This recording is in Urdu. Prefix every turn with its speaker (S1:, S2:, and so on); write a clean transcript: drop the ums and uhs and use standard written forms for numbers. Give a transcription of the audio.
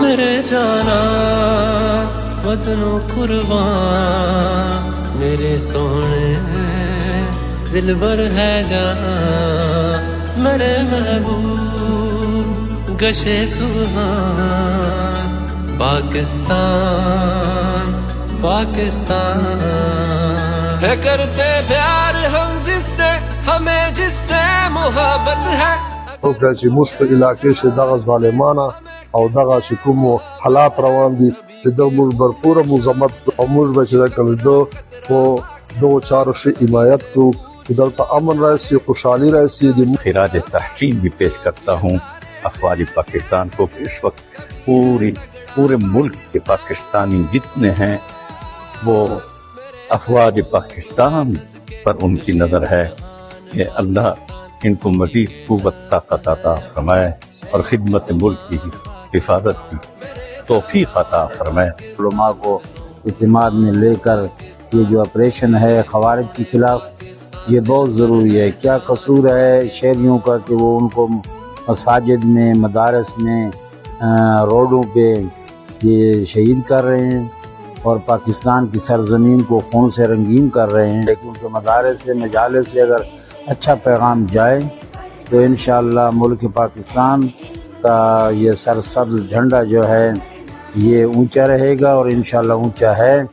S1: میرے جانا وطنوں قربان میرے سونے دل بر ہے جان میرے محبوب گشے سبحان پاکستان پاکستان ہے کرتے پیار ہم جس سے ہمیں جس سے محبت ہے
S2: وکړه چې موږ په علاقې کې دغه ظالمانه او دغه چې کوم حالات روان دي د موږ برپوره مزمت او موږ به چې د کلدو په دو چارو شي حمایت کو چې دلته امن راشي خوشحالي راشي د
S3: خراج تحسین بھی پیش کرتا ہوں افواج پاکستان کو کہ اس وقت پورے ملک کے پاکستانی جتنے ہیں وہ افواج پاکستان پر ان کی نظر ہے کہ اللہ ان کو مزید قوت طاقت عطا فرمائے اور خدمت ملک کی حفاظت کی توفیق عطا فرمائے.
S4: علماء کو اعتماد میں لے کر یہ جو آپریشن ہے خوارج کے خلاف یہ بہت ضروری ہے. کیا قصور ہے شہریوں کا کہ وہ ان کو مساجد میں مدارس میں روڈوں پہ یہ شہید کر رہے ہیں اور پاکستان کی سرزمین کو خون سے رنگین کر رہے ہیں. لیکن ان کے مدارس سے مجالس سے اگر اچھا پیغام جائے تو انشاءاللہ ملک پاکستان کا یہ سرسبز جھنڈا جو ہے یہ اونچا رہے گا اور انشاءاللہ اونچا ہے.